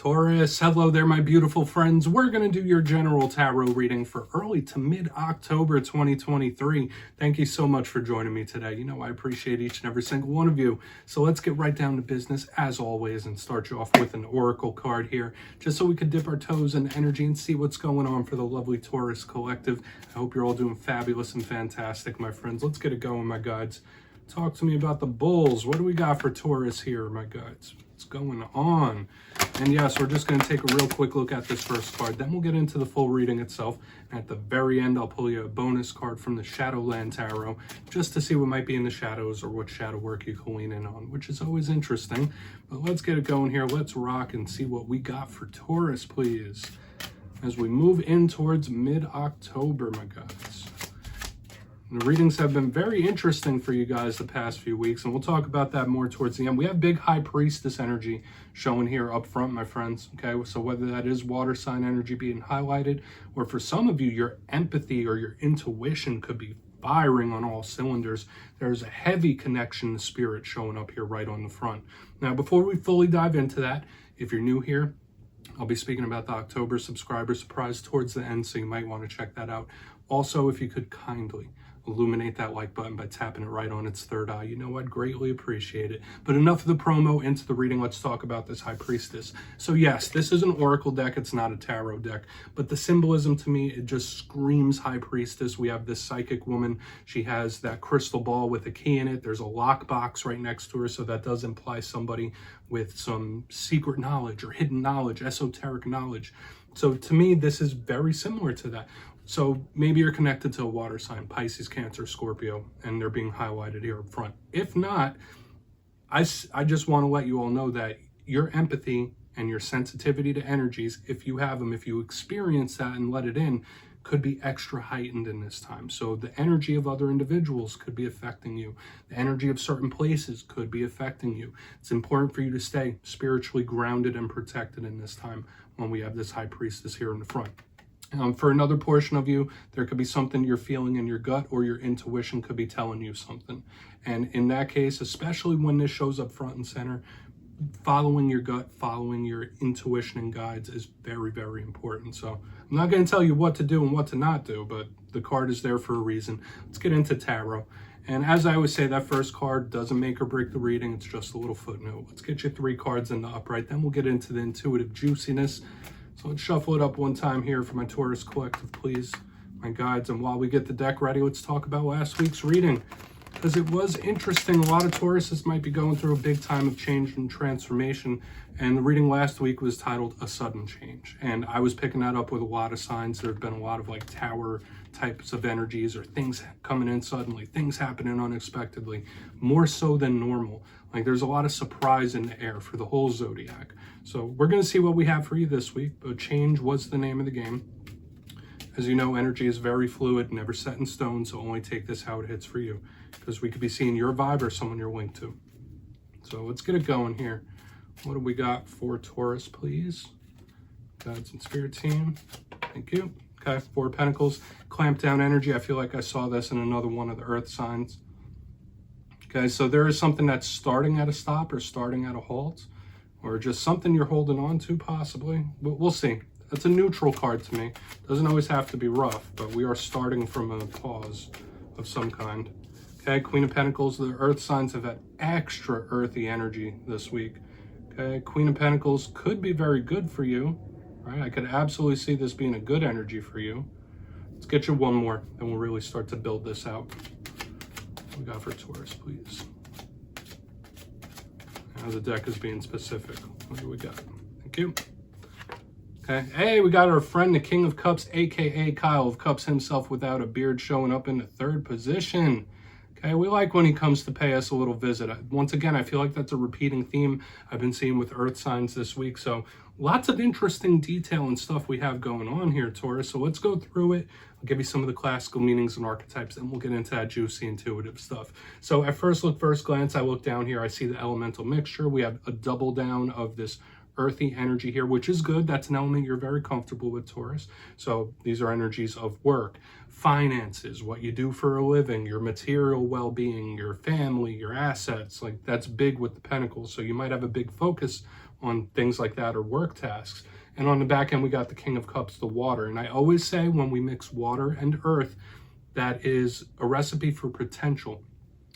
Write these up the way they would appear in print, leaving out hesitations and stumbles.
Taurus, hello there, my beautiful friends. We're going to do your general tarot reading for early to mid-October 2023. Thank you so much for joining me today. You know, I appreciate each and every single one of you. So let's get right down to business, as always, and start you off with an oracle card here, just so we could dip our toes in energy and see what's going on for the lovely Taurus collective. I hope you're all doing fabulous and fantastic, my friends. Let's get it going, my guides. Talk to me about the bulls. What do we got for Taurus here, my guides? What's going on? And yes, we're just going to take a real quick look at this first card. Then we'll get into the full reading itself. And at the very end, I'll pull you a bonus card from the Shadowland Tarot, just to see what might be in the shadows or what shadow work you can lean in on, which is always interesting. But let's get it going here. Let's rock and see what we got for Taurus, please, as we move in towards mid-October, my guys. The readings have been very interesting for you guys the past few weeks, and we'll talk about that more towards the end. We have big High Priestess energy showing here up front, my friends, okay? So whether that is water sign energy being highlighted, or for some of you, your empathy or your intuition could be firing on all cylinders. There's a heavy connection to spirit showing up here right on the front. Now, before we fully dive into that, if you're new here, I'll be speaking about the October subscriber surprise towards the end, so you might want to check that out. Also, if you could kindly illuminate that like button by tapping it right on its third eye, you know, I'd greatly appreciate it. But enough of the promo, into the reading. Let's talk about this High Priestess. So yes, this is an oracle deck. It's not a tarot deck, but the symbolism to me, it just screams High Priestess. We have this psychic woman. She has that crystal ball with a key in it. There's a lockbox right next to her, so that does imply somebody with some secret knowledge or hidden knowledge, esoteric knowledge. So to me, this is very similar to that. So maybe you're connected to a water sign, Pisces, Cancer, Scorpio, and they're being highlighted here up front. If not, I just want to let you all know that your empathy and your sensitivity to energies, if you have them, if you experience that and let it in, could be extra heightened in this time. So the energy of other individuals could be affecting you. The energy of certain places could be affecting you. It's important for you to stay spiritually grounded and protected in this time when we have this High Priestess here in the front. For another portion of you, there could be something you're feeling in your gut, or your intuition could be telling you something. And in that case, especially when this shows up front and center, following your gut, following your intuition and guides is very, very important. So I'm not going to tell you what to do and what to not do, but the card is there for a reason. Let's get into tarot. And as I always say, that first card doesn't make or break the reading. It's just a little footnote. Let's get you 3 cards in the upright. Then we'll get into the intuitive juiciness. So let's shuffle it up one time here for my Taurus collective, please, my guides. And while we get the deck ready, let's talk about last week's reading, because it was interesting. A lot of Tauruses might be going through a big time of change and transformation. And the reading last week was titled A Sudden Change. And I was picking that up with a lot of signs. There have been a lot of like tower types of energies, or things coming in suddenly, things happening unexpectedly, more so than normal. Like there's a lot of surprise in the air for the whole zodiac. So we're going to see what we have for you this week. But change was the name of the game. As you know, energy is very fluid, never set in stone, so only take this how it hits for you, because we could be seeing your vibe or someone you're linked to. So let's get it going here. What do we got for Taurus, please? Guides and Spirit Team. Thank you. Okay, 4 of Pentacles. Clamp down energy. I feel like I saw this in another one of the Earth signs. Okay, so there is something that's starting at a stop or starting at a halt, or just something you're holding on to, possibly. We'll see. That's a neutral card to me. Doesn't always have to be rough, but we are starting from a pause of some kind. Okay, Queen of Pentacles. The Earth signs have had extra earthy energy this week. Okay, Queen of Pentacles could be very good for you. Right? I could absolutely see this being a good energy for you. Let's get you one more, and we'll really start to build this out. What we got for Taurus, please? Now the deck is being specific. What do we got? Thank you. Okay. Hey, we got our friend, the King of Cups, aka Kyle of Cups himself without a beard, showing up in the 3rd position. Okay, we like when he comes to pay us a little visit. Once again, I feel like that's a repeating theme I've been seeing with Earth signs this week. So lots of interesting detail and stuff we have going on here, Taurus. So let's go through it. I'll give you some of the classical meanings and archetypes, and we'll get into that juicy intuitive stuff. So at first glance, I look down here, I see the elemental mixture. We have a double down of this earthy energy here, which is good. That's an element you're very comfortable with, Taurus. So these are energies of work, finances, what you do for a living, your material well-being, your family, your assets. Like that's big with the Pentacles. So you might have a big focus on things like that or work tasks. And on the back end, we got the King of Cups, the water. And I always say when we mix water and earth, that is a recipe for potential.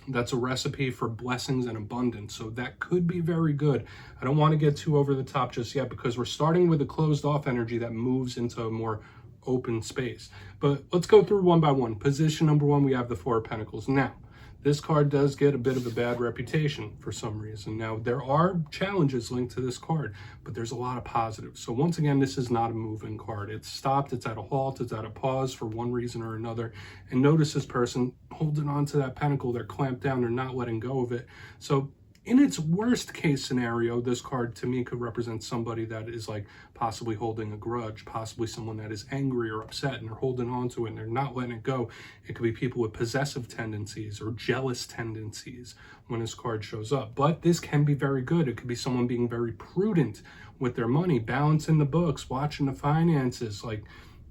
That's a recipe for blessings and abundance. So that could be very good. I don't want to get too over the top just yet because we're starting with a closed off energy that moves into a more open space. But let's go through one by one. Position number one, we have the Four of Pentacles. Now, this card does get a bit of a bad reputation for some reason. Now, there are challenges linked to this card, but there's a lot of positives. So once again, this is not a moving card. It's stopped, it's at a halt, it's at a pause for one reason or another. And notice this person holding on to that pentacle, they're clamped down, they're not letting go of it. So in its worst case scenario, this card to me could represent somebody that is like possibly holding a grudge, possibly someone that is angry or upset and they're holding on to it and they're not letting it go. It could be people with possessive tendencies or jealous tendencies when this card shows up. But this can be very good. It could be someone being very prudent with their money, balancing the books, watching the finances, like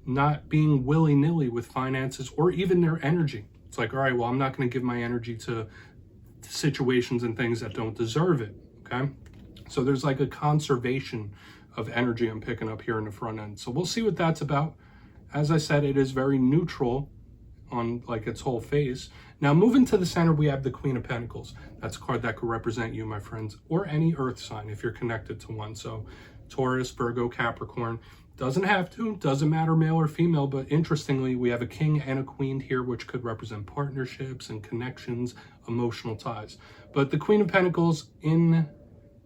not being willy-nilly with finances or even their energy. It's like, all right, well, I'm not going to give my energy to situations and things that don't deserve it. Okay, so there's like a conservation of energy I'm picking up here in the front end. So we'll see what that's about. As I said, it is very neutral on like its whole face. Now moving to the center, we have the Queen of Pentacles. That's a card that could represent you, my friends, or any earth sign if you're connected to one. So Taurus, Virgo, Capricorn. Doesn't have to, doesn't matter male or female, but interestingly, we have a king and a queen here, which could represent partnerships and connections, emotional ties. But the Queen of Pentacles in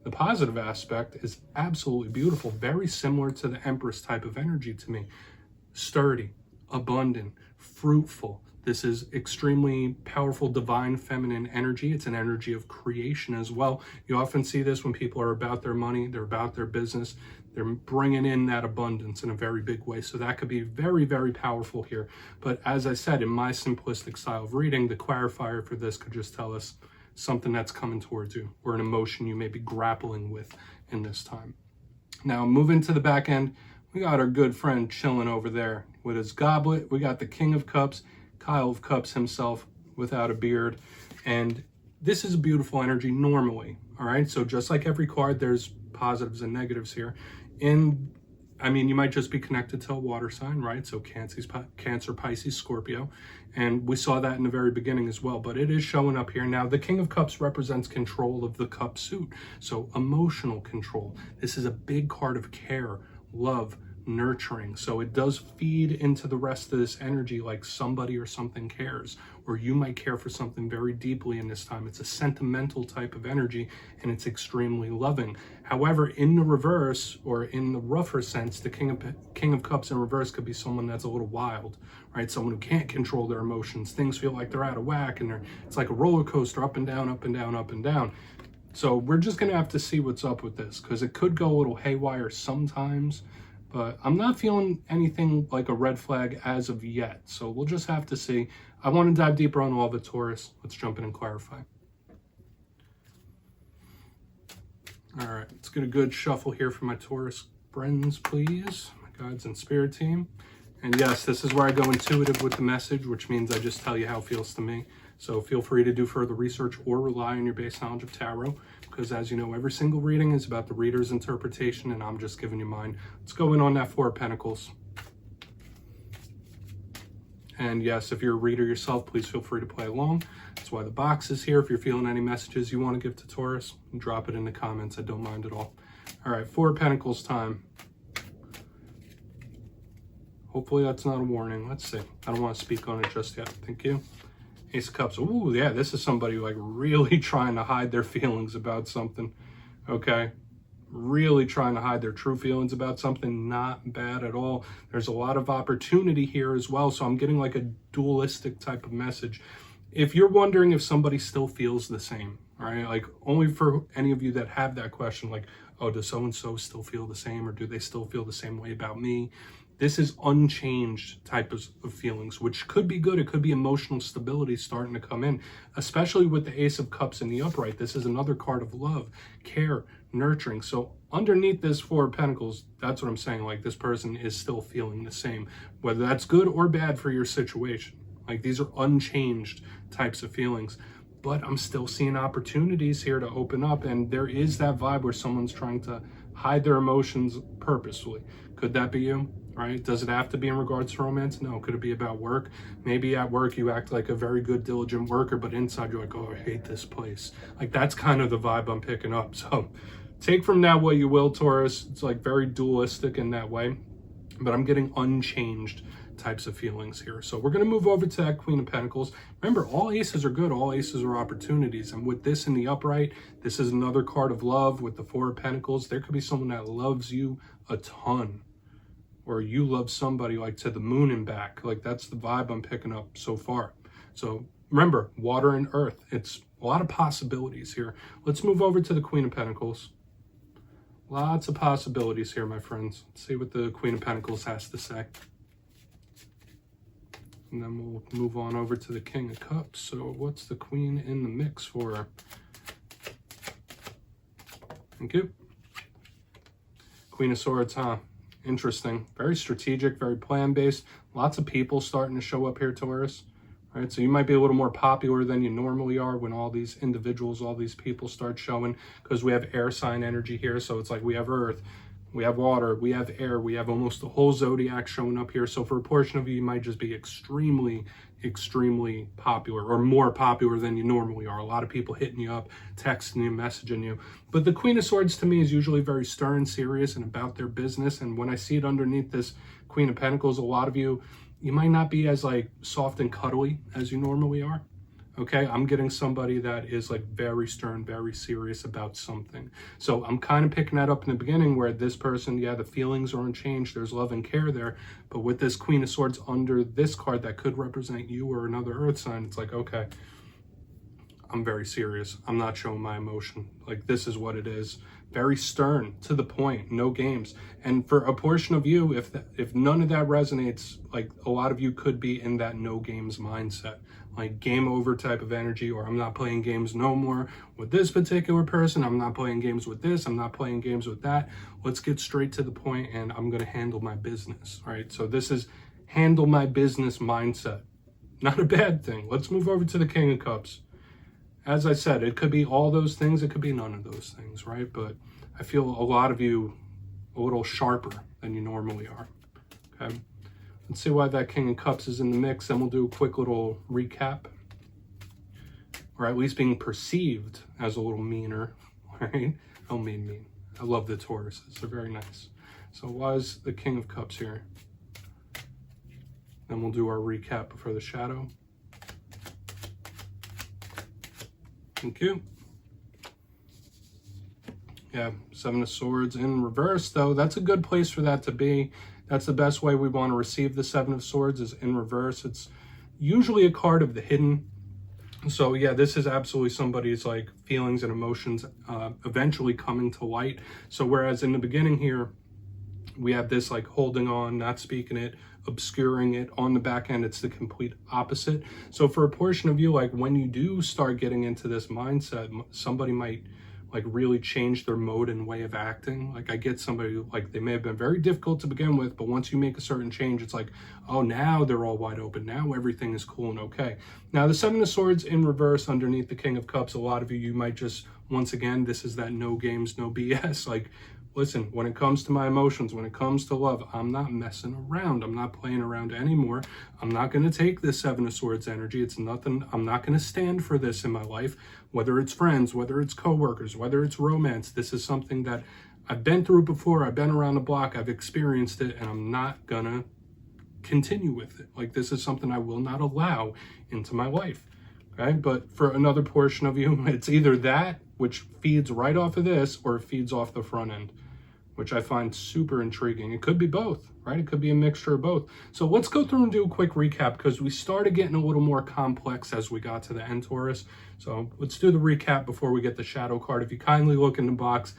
the positive aspect is absolutely beautiful, very similar to the Empress type of energy to me. Sturdy, abundant, fruitful. This is extremely powerful, divine, feminine energy. It's an energy of creation as well. You often see this when people are about their money, they're about their business. They're bringing in that abundance in a very big way. So that could be very, very powerful here. But as I said, in my simplistic style of reading, the clarifier for this could just tell us something that's coming towards you or an emotion you may be grappling with in this time. Now, moving to the back end, we got our good friend chilling over there with his goblet. We got the King of Cups, Kyle of Cups himself without a beard. And this is a beautiful energy normally, all right? So just like every card, there's positives and negatives here. I mean, you might just be connected to a water sign, right? So Cancer, Pisces, Scorpio. And we saw that in the very beginning as well, but it is showing up here. Now, the King of Cups represents control of the cup suit. So emotional control. This is a big card of care, love, nurturing. So it does feed into the rest of this energy like somebody or something cares, or you might care for something very deeply in this time. It's a sentimental type of energy and it's extremely loving. However, in the reverse or in the rougher sense, the King of Cups in reverse could be someone that's a little wild, right? Someone who can't control their emotions. Things feel like they're out of whack and it's like a roller coaster, up and down, up and down, up and down. So we're just going to have to see what's up with this because it could go a little haywire sometimes. But I'm not feeling anything like a red flag as of yet. So we'll just have to see. I want to dive deeper on all the Taurus. Let's jump in and clarify. All right, let's get a good shuffle here for my Taurus friends, please. My guides and spirit team. And yes, this is where I go intuitive with the message, which means I just tell you how it feels to me. So feel free to do further research or rely on your base knowledge of tarot, because as you know, every single reading is about the reader's interpretation, and I'm just giving you mine. Let's go in on that Four of Pentacles. And yes, if you're a reader yourself, please feel free to play along. That's why the box is here. If you're feeling any messages you want to give to Taurus, drop it in the comments. I don't mind at all. All right, Four of Pentacles time. Hopefully that's not a warning. Let's see. I don't want to speak on it just yet. Thank you. Ace of Cups. Ooh, yeah, this is somebody like really trying to hide their feelings about something. Okay. Really trying to hide their true feelings about something. Not bad at all. There's a lot of opportunity here as well. So I'm getting like a dualistic type of message. If you're wondering if somebody still feels the same, all right, like only for any of you that have that question, like, oh, does so-and-so still feel the same, or do they still feel the same way about me? This is unchanged type of feelings, which could be good. It could be emotional stability starting to come in, especially with the Ace of Cups in the upright. This is another card of love, care, nurturing. So underneath this Four of Pentacles, that's what I'm saying. Like this person is still feeling the same, whether that's good or bad for your situation. Like these are unchanged types of feelings. but I'm still seeing opportunities here to open up. And there is that vibe where someone's trying to hide their emotions purposefully. Could that be you? Right? Does it have to be in regards to romance? No. Could it be about work? Maybe at work you act like a very good, diligent worker, but inside you're like, oh, I hate this place. Like, that's kind of the vibe I'm picking up. So take from that what you will, Taurus. It's like very dualistic in that way, but I'm getting unchanged types of feelings here. So we're going to move over to that Queen of Pentacles. Remember, all aces are good. All aces are opportunities. And with this in the upright, this is another card of love. With the Four of Pentacles, there could be someone that loves you a ton, or you love somebody like to the moon and back. Like, that's the vibe I'm picking up so far. So remember, water and earth, it's a lot of possibilities here. Let's move over to the Queen of Pentacles. Lots of possibilities here, my friends. Let's see what the Queen of Pentacles has to say. And then we'll move on over to the King of Cups. So what's the Queen in the mix for? Thank you. Queen of Swords, huh? Interesting. Very strategic, very plan-based. Lots of people starting to show up here, Taurus. Right? So you might be a little more popular than you normally are when all these individuals, all these people start showing, because we have air sign energy here. So it's like we have earth, we have water, we have air, we have almost the whole zodiac showing up here. So for a portion of you, you might just be extremely popular, or more popular than you normally are. A lot of people hitting you up, texting you, messaging you. But the Queen of Swords to me is usually very stern, serious, and about their business. And when I see it underneath this Queen of Pentacles, a lot of you might not be as like soft and cuddly as you normally are. Okay, I'm getting somebody that is like very stern, very serious about something. So I'm kind of picking that up in the beginning, where this person, yeah, the feelings are unchanged. There's love and care there. But with this Queen of Swords under this card that could represent you or another earth sign, it's like, okay, I'm very serious. I'm not showing my emotion. Like, this is what it is. Very stern, to the point, no games. And for a portion of you, if none of that resonates, like, a lot of you could be in that no games mindset, like game over type of energy, or I'm not playing games no more with this particular person. I'm not playing games with this. I'm not playing games with that. Let's get straight to the point, and I'm going to handle my business, right? So this is handle my business mindset. Not a bad thing. Let's move over to the King of Cups. As I said, it could be all those things. It could be none of those things, right? But I feel a lot of you a little sharper than you normally are, okay? Let's see why that King of Cups is in the mix, and we'll do a quick little recap. Or at least being perceived as a little meaner, right? I don't mean mean. I love the Tauruses. They're very nice. So why is the King of Cups here? Then we'll do our recap before the shadow. Thank you. Yeah, Seven of Swords in reverse, though. That's a good place for that to be. That's the best way we want to receive the Seven of Swords, is in reverse. It's usually a card of the hidden. So yeah, this is absolutely somebody's like feelings and emotions eventually coming to light. So whereas in the beginning here, we have this like holding on, not speaking it, obscuring it. On the back end, it's the complete opposite. So for a portion of you, like when you do start getting into this mindset, somebody might like really change their mode and way of acting. Like I get somebody who, like, they may have been very difficult to begin with, but once you make a certain change, it's like, oh, now they're all wide open. Now everything is cool and okay. Now the Seven of Swords in reverse underneath the King of Cups, a lot of you might just, once again, this is that no games, no BS. Like, listen, when it comes to my emotions, when it comes to love, I'm not messing around. I'm not playing around anymore. I'm not going to take this Seven of Swords energy. It's nothing. I'm not going to stand for this in my life, whether it's friends, whether it's coworkers, whether it's romance. This is something that I've been through before. I've been around the block. I've experienced it, and I'm not going to continue with it. Like, this is something I will not allow into my life. Okay? But for another portion of you, it's either that, which feeds right off of this, or it feeds off the front end, which I find super intriguing. It could be both, right? It could be a mixture of both. So let's go through and do a quick recap, because we started getting a little more complex as we got to the end, Taurus. So let's do the recap before we get the shadow card. If you kindly look in the box,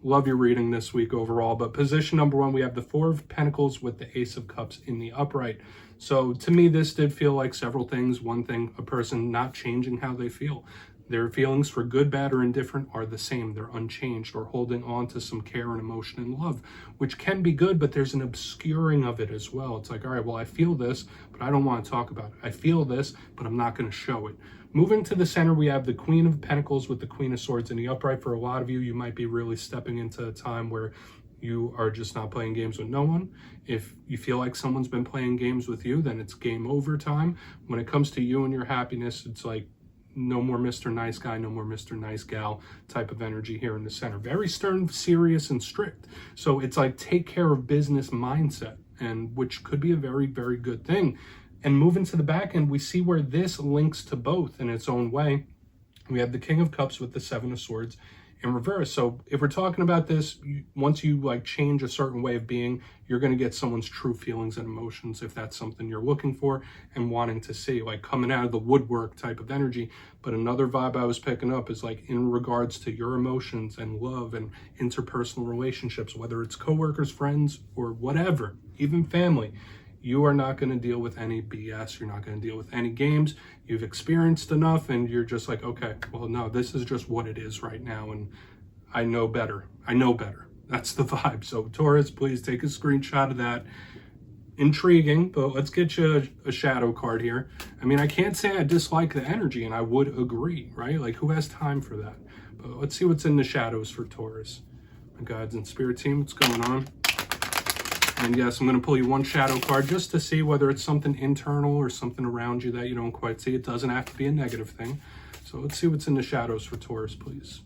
love your reading this week overall. But position number one, we have the Four of Pentacles with the Ace of Cups in the upright. So to me, this did feel like several things. One thing, a person not changing how they feel. Their feelings for good, bad, or indifferent are the same. They're unchanged or holding on to some care and emotion and love, which can be good, but there's an obscuring of it as well. It's like, all right, well, I feel this, but I don't want to talk about it. I feel this, but I'm not going to show it. Moving to the center, we have the Queen of Pentacles with the Queen of Swords in the upright. For a lot of you, you might be really stepping into a time where you are just not playing games with no one. If you feel like someone's been playing games with you, then it's game over time. When it comes to you and your happiness, it's like, no more Mr. Nice Guy, no more Mr. Nice Gal type of energy here in the center. Very stern, serious, and strict. So it's like take care of business mindset, and which could be a very, very good thing. And moving to the back end, we see where this links to both in its own way. We have the King of Cups with the Seven of Swords in reverse. So if we're talking about this, once you like change a certain way of being, you're going to get someone's true feelings and emotions if that's something you're looking for and wanting to see, like coming out of the woodwork type of energy. But another vibe I was picking up is like in regards to your emotions and love and interpersonal relationships, whether it's coworkers, friends, or whatever, even family. You are not going to deal with any BS. You're not going to deal with any games. You've experienced enough and you're just like, okay, well, no, this is just what it is right now. And I know better. I know better. That's the vibe. So Taurus, please take a screenshot of that. Intriguing, but let's get you a shadow card here. I mean, I can't say I dislike the energy, and I would agree, right? Like, who has time for that? But let's see what's in the shadows for Taurus. My guides and spirit team, what's going on? And yes, I'm going to pull you one shadow card just to see whether it's something internal or something around you that you don't quite see. It doesn't have to be a negative thing. So let's see what's in the shadows for Taurus, please.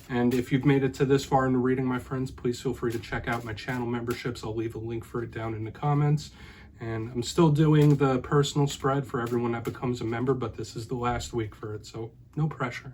And if you've made it to this far in the reading, my friends, please feel free to check out my channel memberships. I'll leave a link for it down in the comments. And I'm still doing the personal spread for everyone that becomes a member, but this is the last week for it, so no pressure.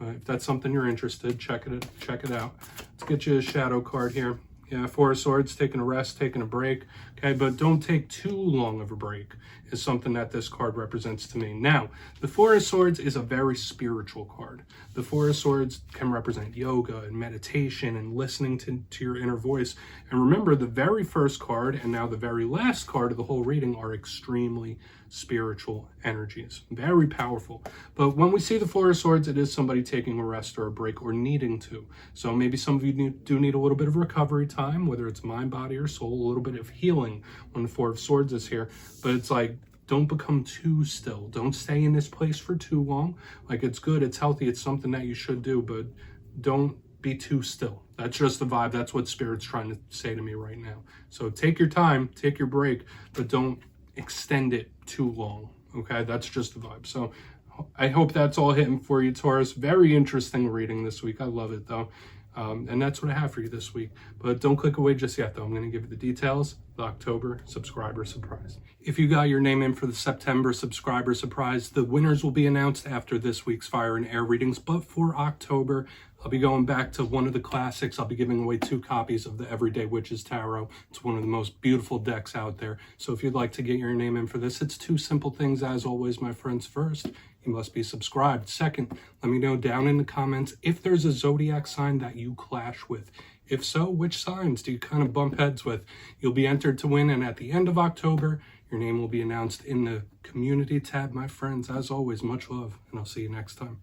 If that's something you're interested, check it out. Let's get you a shadow card here. Yeah, Four of Swords, taking a rest, taking a break. Okay, but don't take too long of a break is something that this card represents to me. Now, the Four of Swords is a very spiritual card. The Four of Swords can represent yoga and meditation and listening to your inner voice. And remember, the very first card and now the very last card of the whole reading are extremely spiritual energies. Very powerful. But when we see the Four of Swords, it is somebody taking a rest or a break or needing to. So maybe some of you do need a little bit of recovery time, whether it's mind, body, or soul, a little bit of healing when the Four of Swords is here. But it's like, don't become too still. Don't stay in this place for too long. Like, it's good, it's healthy, it's something that you should do, but don't be too still. That's just the vibe. That's what Spirit's trying to say to me right now. So take your time, take your break, but don't extend it too long. Okay, that's just the vibe. So I hope that's all hitting for you, Taurus. Very interesting reading this week. I love it, though. And that's what I have for you this week. But don't click away just yet, though. I'm going to give you the details, the October subscriber surprise. If you got your name in for the September subscriber surprise, the winners will be announced after this week's Fire and Air readings. But for October, I'll be going back to one of the classics. I'll be giving away 2 copies of the Everyday Witches Tarot. It's one of the most beautiful decks out there. So if you'd like to get your name in for this, it's 2 simple things, as always, my friends. First, you must be subscribed. Second, let me know down in the comments if there's a zodiac sign that you clash with. If so, which signs do you kind of bump heads with? You'll be entered to win, and at the end of October, your name will be announced in the community tab, my friends. As always, much love, and I'll see you next time.